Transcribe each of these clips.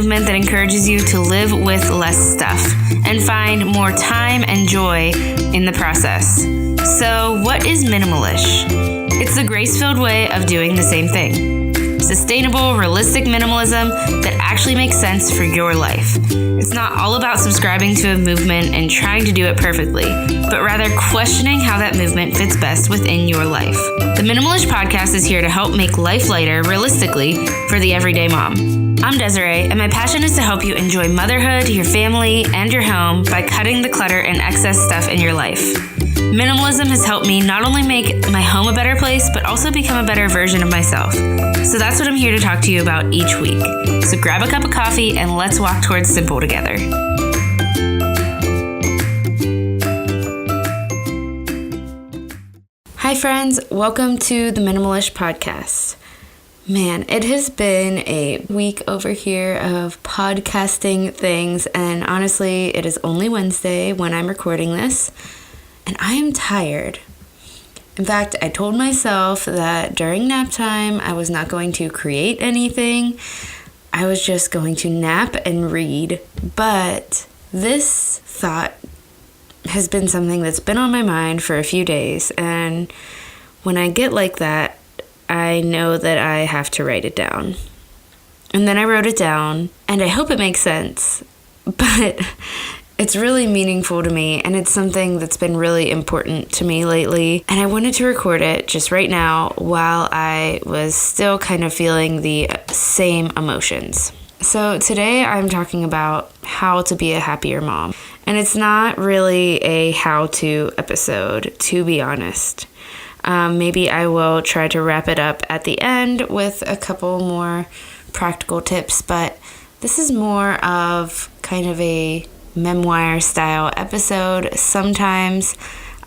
movement that encourages you to live with less stuff and find more time and joy in the process. So, what is Minimalish? It's the grace-filled way of doing the same thing. Sustainable, realistic minimalism that actually makes sense for your life. It's not all about subscribing to a movement and trying to do it perfectly, but rather questioning how that movement fits best within your life. The Minimalish podcast is here to help make life lighter, realistically, for the everyday mom. I'm Desiree, and my passion is to help you enjoy motherhood, your family, and your home by cutting the clutter and excess stuff in your life. Minimalism has helped me not only make my home a better place, but also become a better version of myself. So that's what I'm here to talk to you about each week. So grab a cup of coffee and let's walk towards simple together. Hi friends, welcome to the Minimalish podcast. Man, it has been a week over here of podcasting things, and honestly, it is only Wednesday when I'm recording this. And I am tired. In fact, I told myself that during nap time, I was not going to create anything. I was just going to nap and read. But this thought has been something that's been on my mind for a few days. And when I get like that, I know that I have to write it down. And then I wrote it down, and I hope it makes sense. But it's really meaningful to me, and it's something that's been really important to me lately. And I wanted to record it just right now while I was still kind of feeling the same emotions. So today I'm talking about how to be a happier mom. And it's not really a how-to episode, to be honest. Maybe I will try to wrap it up at the end with a couple more practical tips, but this is more of kind of a memoir style episode. Sometimes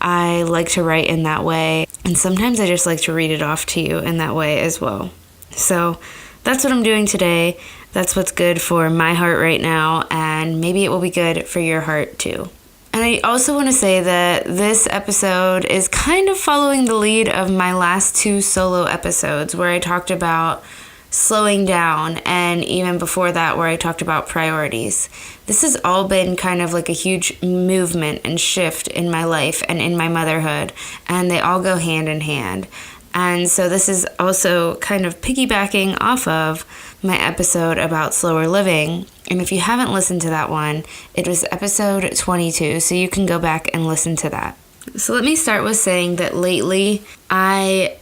I like to write in that way, and sometimes I just like to read it off to you in that way as well. So that's what I'm doing today. That's what's good for my heart right now, and maybe it will be good for your heart too. And I also want to say that this episode is kind of following the lead of my last two solo episodes where I talked about slowing down, and even before that where I talked about priorities. This has all been kind of like a huge movement and shift in my life and in my motherhood, and they all go hand in hand. And so this is also kind of piggybacking off of my episode about slower living. And if you haven't listened to that one, it was episode 22, so you can go back and listen to that. So let me start with saying that lately I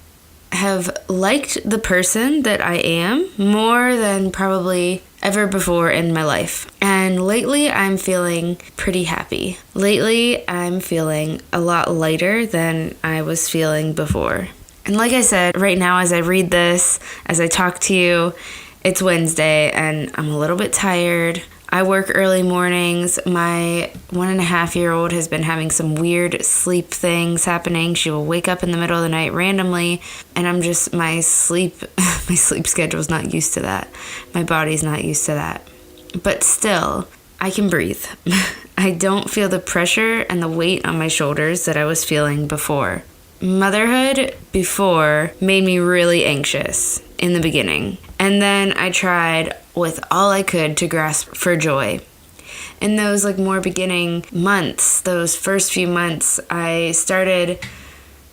have liked the person that I am more than probably ever before in my life. And lately I'm feeling pretty happy. Lately I'm feeling a lot lighter than I was feeling before. And like I said, right now as I read this, as I talk to you, it's Wednesday and I'm a little bit tired. I work early mornings. My 1.5-year-old has been having some weird sleep things happening. She will wake up in the middle of the night randomly, and my sleep schedule is not used to that. My body's not used to that. But still, I can breathe. I don't feel the pressure and the weight on my shoulders that I was feeling before. Motherhood before made me really anxious in the beginning. And then I tried with all I could to grasp for joy. In those more beginning months, those first few months, I started,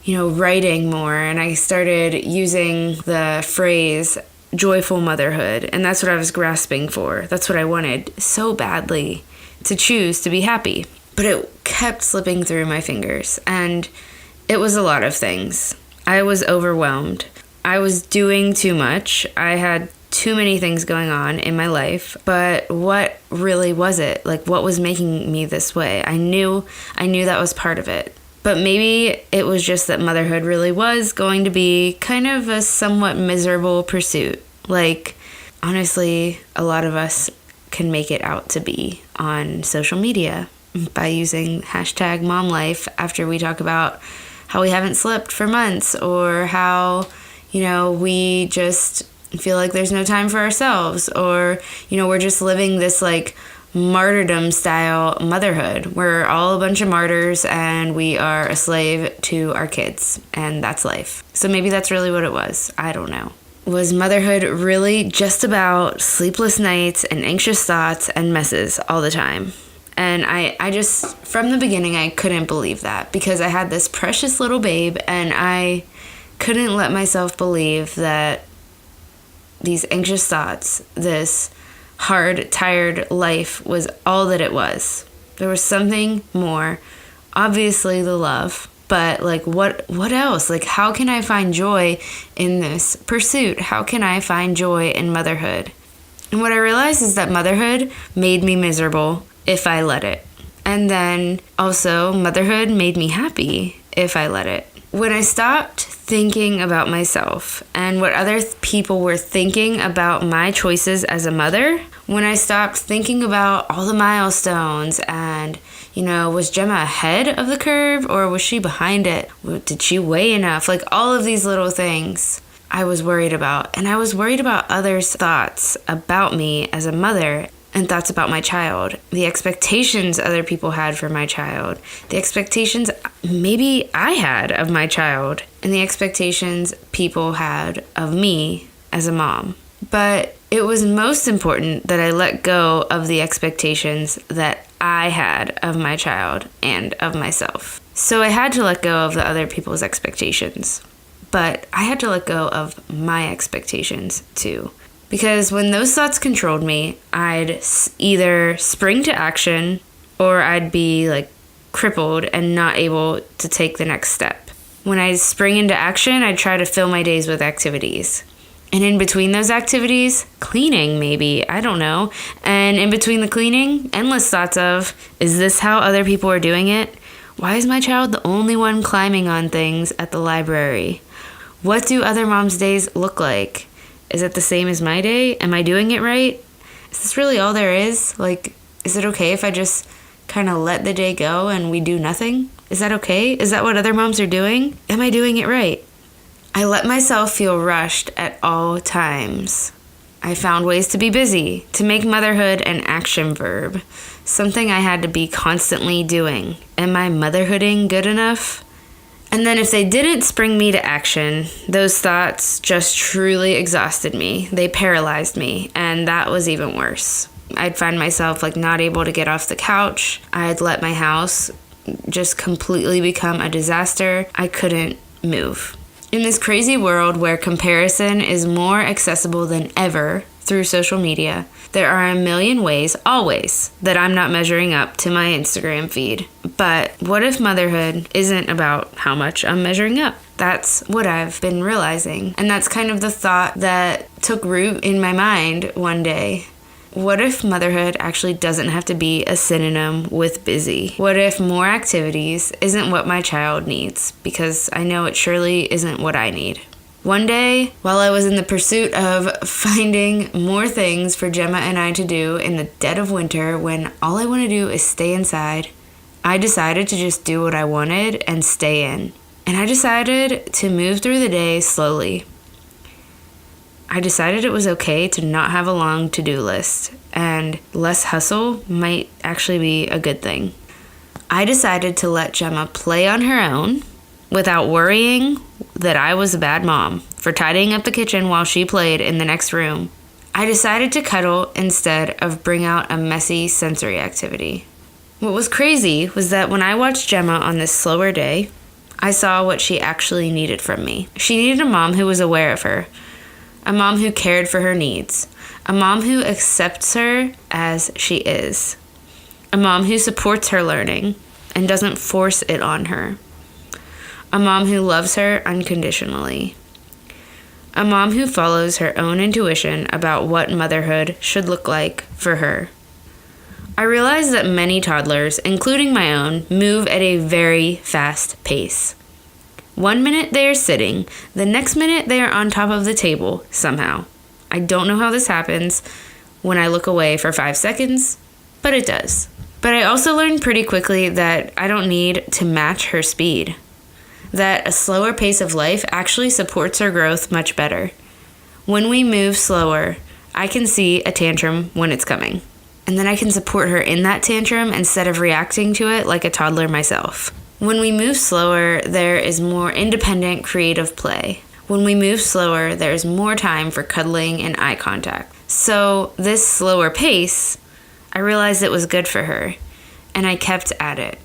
writing more, and I started using the phrase joyful motherhood. And that's what I was grasping for. That's what I wanted so badly, to choose to be happy. But it kept slipping through my fingers, and it was a lot of things. I was overwhelmed. I was doing too much. I had too many things going on in my life, but what really was it? What was making me this way? I knew that was part of it. But maybe it was just that motherhood really was going to be kind of a somewhat miserable pursuit. Honestly, a lot of us can make it out to be on social media by using hashtag #momlife after we talk about how we haven't slept for months, or how, we just feel like there's no time for ourselves, or, we're just living this martyrdom style motherhood. We're all a bunch of martyrs and we are a slave to our kids, and that's life. So maybe that's really what it was. I don't know. was motherhood really just about sleepless nights and anxious thoughts and messes all the time? And I just, from the beginning, I couldn't believe that, because I had this precious little babe, and I couldn't let myself believe that these anxious thoughts, this hard, tired life was all that it was. There was something more. Obviously the love, but like what else? Like, how can I find joy in this pursuit? How can I find joy in motherhood? And what I realized is that motherhood made me miserable if I let it. And then also motherhood made me happy if I let it. When I stopped thinking about myself and what other people were thinking about my choices as a mother, when I stopped thinking about all the milestones and, was Gemma ahead of the curve or was she behind it? Did she weigh enough? Like all of these little things I was worried about. And I was worried about others' thoughts about me as a mother and thoughts about my child, the expectations other people had for my child, the expectations maybe I had of my child, and the expectations people had of me as a mom. But it was most important that I let go of the expectations that I had of my child and of myself. So I had to let go of the other people's expectations, but I had to let go of my expectations too. Because when those thoughts controlled me, I'd either spring to action or I'd be like crippled and not able to take the next step. When I spring into action, I'd try to fill my days with activities. And in between those activities, cleaning maybe, I don't know. And in between the cleaning, endless thoughts of, is this how other people are doing it? Why is my child the only one climbing on things at the library? What do other moms' days look like? Is it the same as my day? Am I doing it right? Is this really all there is? Like, is it okay if I just kind of let the day go and we do nothing? Is that okay? Is that what other moms are doing? Am I doing it right? I let myself feel rushed at all times. I found ways to be busy, to make motherhood an action verb, something I had to be constantly doing. Am I motherhooding good enough? And then if they didn't spring me to action, those thoughts just truly exhausted me. They paralyzed me, and that was even worse. I'd find myself like not able to get off the couch. I'd let my house just completely become a disaster. I couldn't move. In this crazy world where comparison is more accessible than ever through social media, there are a million ways, always, that I'm not measuring up to my Instagram feed. But what if motherhood isn't about how much I'm measuring up? That's what I've been realizing. And that's kind of the thought that took root in my mind one day. What if motherhood actually doesn't have to be a synonym with busy? What if more activities isn't what my child needs? Because I know it surely isn't what I need. One day, while I was in the pursuit of finding more things for Gemma and I to do in the dead of winter when all I want to do is stay inside, I decided to just do what I wanted and stay in. And I decided to move through the day slowly. I decided it was okay to not have a long to-do list, and less hustle might actually be a good thing. I decided to let Gemma play on her own without worrying that I was a bad mom for tidying up the kitchen while she played in the next room. I decided to cuddle instead of bring out a messy sensory activity. What was crazy was that when I watched Gemma on this slower day, I saw what she actually needed from me. She needed a mom who was aware of her, a mom who cared for her needs, a mom who accepts her as she is, a mom who supports her learning and doesn't force it on her, a mom who loves her unconditionally, a mom who follows her own intuition about what motherhood should look like for her. I realize that many toddlers, including my own, move at a very fast pace. 1 minute they are sitting, the next minute they are on top of the table somehow. I don't know how this happens when I look away for 5 seconds, but it does. But I also learned pretty quickly that I don't need to match her speed, that a slower pace of life actually supports her growth much better. When we move slower, I can see a tantrum when it's coming, and then I can support her in that tantrum instead of reacting to it like a toddler myself. When we move slower, there is more independent, creative play. When we move slower, there's more time for cuddling and eye contact. So this slower pace, I realized it was good for her, and I kept at it.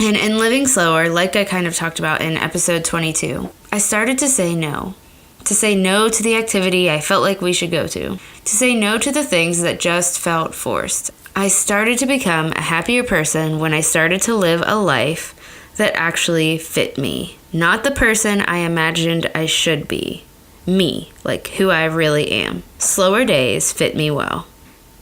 And in living slower, like I kind of talked about in episode 22, I started to say no. To say no to the activity I felt like we should go to say no to the things that just felt forced. I started to become a happier person when I started to live a life that actually fit me, not the person I imagined I should be. Me, like who I really am. Slower days fit me well.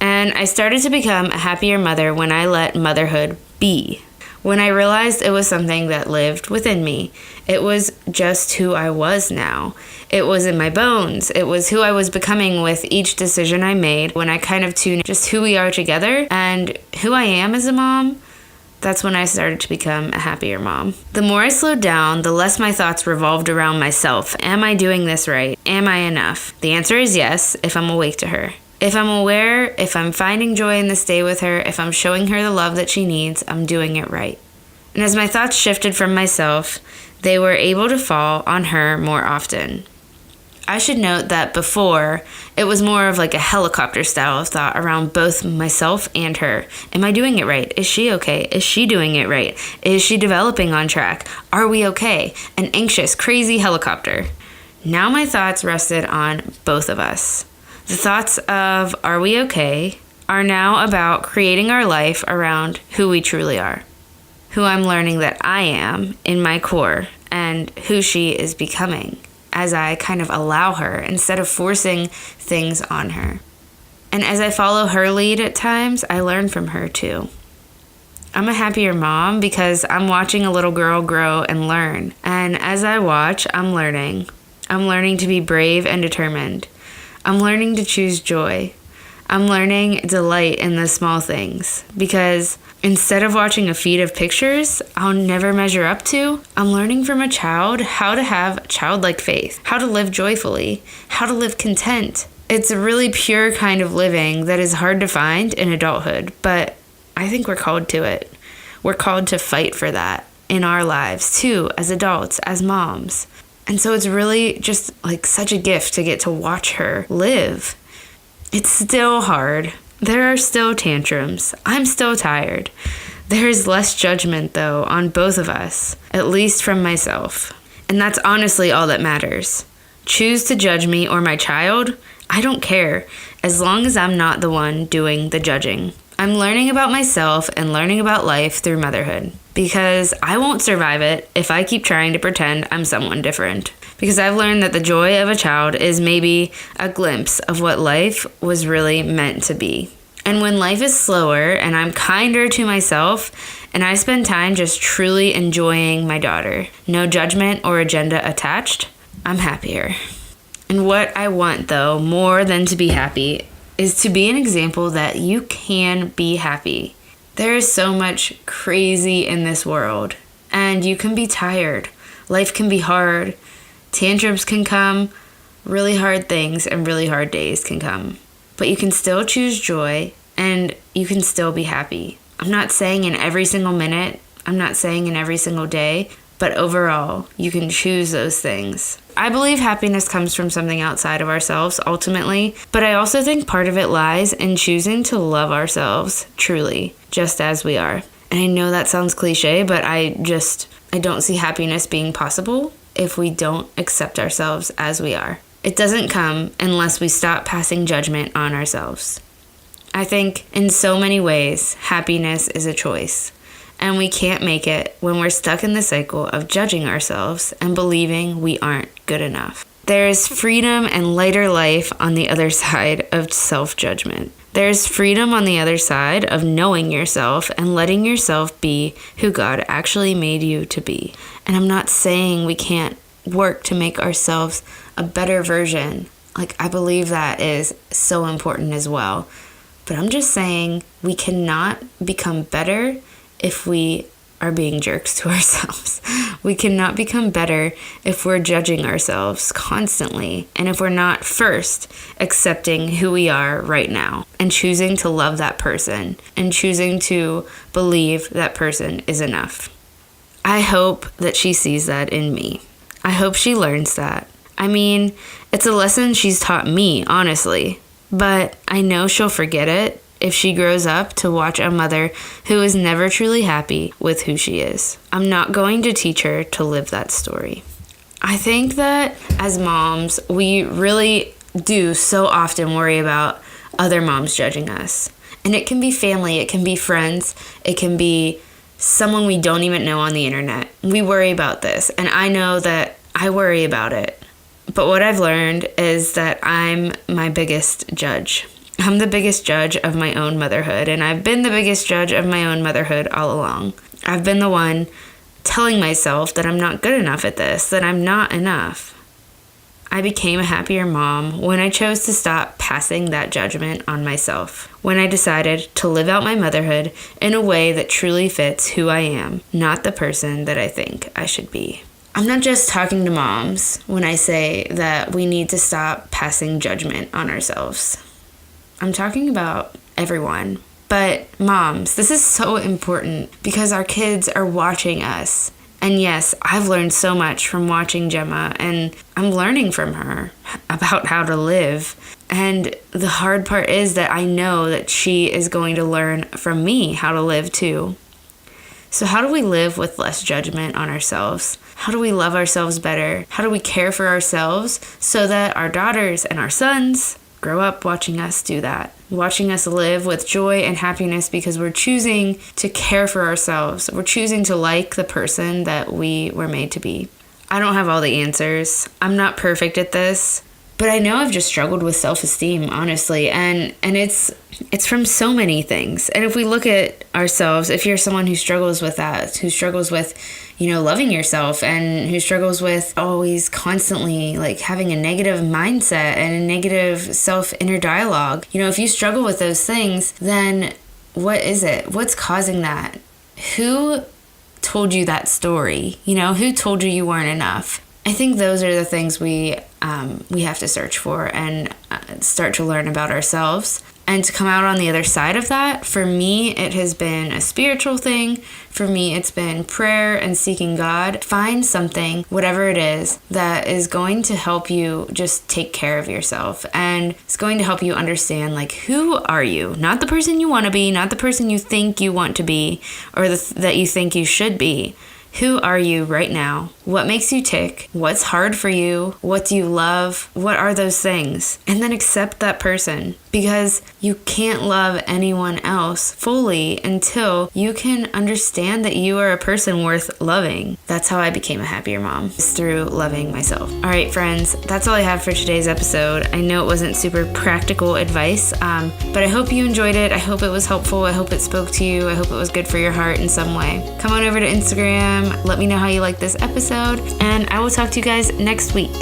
And I started to become a happier mother when I let motherhood be. When I realized it was something that lived within me. It was just who I was now. It was in my bones. It was who I was becoming with each decision I made when I kind of tuned just who we are together and who I am as a mom. That's when I started to become a happier mom. The more I slowed down, the less my thoughts revolved around myself. Am I doing this right? Am I enough? The answer is yes, if I'm awake to her. If I'm aware, if I'm finding joy in this day with her, if I'm showing her the love that she needs, I'm doing it right. And as my thoughts shifted from myself, they were able to fall on her more often. I should note that before, it was more of like a helicopter style of thought around both myself and her. Am I doing it right? Is she okay? Is she doing it right? Is she developing on track? Are we okay? An anxious, crazy helicopter. Now my thoughts rested on both of us. The thoughts of are we okay are now about creating our life around who we truly are, who I'm learning that I am in my core, and who she is becoming as I kind of allow her instead of forcing things on her. And as I follow her lead at times, I learn from her too. I'm a happier mom because I'm watching a little girl grow and learn. And as I watch, I'm learning. I'm learning to be brave and determined. I'm learning to choose joy. I'm learning delight in the small things because instead of watching a feed of pictures I'll never measure up to, I'm learning from a child how to have childlike faith, how to live joyfully, how to live content. It's a really pure kind of living that is hard to find in adulthood, but I think we're called to it. We're called to fight for that in our lives too, as adults, as moms. And so it's really just like such a gift to get to watch her live. It's still hard. There are still tantrums. I'm still tired. There is less judgment, though, on both of us, at least from myself. And that's honestly all that matters. Choose to judge me or my child, I don't care, as long as I'm not the one doing the judging. I'm learning about myself and learning about life through motherhood because I won't survive it if I keep trying to pretend I'm someone different. Because I've learned that the joy of a child is maybe a glimpse of what life was really meant to be. And when life is slower and I'm kinder to myself and I spend time just truly enjoying my daughter, no judgment or agenda attached, I'm happier. And what I want, though, more than to be happy, is to be an example that you can be happy. There is so much crazy in this world, and you can be tired. Life can be hard. Tantrums can come. Really hard things and really hard days can come. But you can still choose joy, and you can still be happy. I'm not saying in every single minute. I'm not saying in every single day. But overall, you can choose those things. I believe happiness comes from something outside of ourselves, ultimately, but I also think part of it lies in choosing to love ourselves, truly, just as we are. And I know that sounds cliche, but I don't see happiness being possible if we don't accept ourselves as we are. It doesn't come unless we stop passing judgment on ourselves. I think in so many ways, happiness is a choice. And we can't make it when we're stuck in the cycle of judging ourselves and believing we aren't good enough. There is freedom and lighter life on the other side of self-judgment. There's freedom on the other side of knowing yourself and letting yourself be who God actually made you to be. And I'm not saying we can't work to make ourselves a better version. I believe that is so important as well. But I'm just saying we cannot become better if we are being jerks to ourselves. We cannot become better if we're judging ourselves constantly and if we're not first accepting who we are right now and choosing to love that person and choosing to believe that person is enough. I hope that she sees that in me. I hope she learns that. I mean, it's a lesson she's taught me, honestly. But I know she'll forget it if she grows up to watch a mother who is never truly happy with who she is. I'm not going to teach her to live that story. I think that as moms, we really do so often worry about other moms judging us. And it can be family, it can be friends, it can be someone we don't even know on the internet. We worry about this, and I know that I worry about it. But what I've learned is that I'm my biggest judge. I'm the biggest judge of my own motherhood, and I've been the biggest judge of my own motherhood all along. I've been the one telling myself that I'm not good enough at this, that I'm not enough. I became a happier mom when I chose to stop passing that judgment on myself, when I decided to live out my motherhood in a way that truly fits who I am, not the person that I think I should be. I'm not just talking to moms when I say that we need to stop passing judgment on ourselves. I'm talking about everyone. But moms, this is so important because our kids are watching us. And yes, I've learned so much from watching Gemma, and I'm learning from her about how to live. And the hard part is that I know that she is going to learn from me how to live too. So how do we live with less judgment on ourselves? How do we love ourselves better? How do we care for ourselves so that our daughters and our sons grow up watching us do that? Watching us live with joy and happiness because we're choosing to care for ourselves. We're choosing to like the person that we were made to be. I don't have all the answers. I'm not perfect at this, but I know I've just struggled with self-esteem, honestly, and it's from so many things. And if we look at ourselves, if you're someone who struggles with that, who struggles with, loving yourself, and who struggles with always constantly like having a negative mindset and a negative self-inner dialogue, if you struggle with those things, then what is it? What's causing that? Who told you that story? Who told you you weren't enough? I think those are the things we have to search for and start to learn about ourselves. And to come out on the other side of that, for me, it has been a spiritual thing. For me, it's been prayer and seeking God. Find something, whatever it is, that is going to help you just take care of yourself. And it's going to help you understand, who are you? Not the person you want to be, not the person you think you want to be, or that you think you should be. Who are you right now? What makes you tick? What's hard for you? What do you love? What are those things? And then accept that person, because you can't love anyone else fully until you can understand that you are a person worth loving. That's how I became a happier mom, is through loving myself. All right, friends, that's all I have for today's episode. I know it wasn't super practical advice, but I hope you enjoyed it. I hope it was helpful. I hope it spoke to you. I hope it was good for your heart in some way. Come on over to Instagram. Let me know how you like this episode, and I will talk to you guys next week.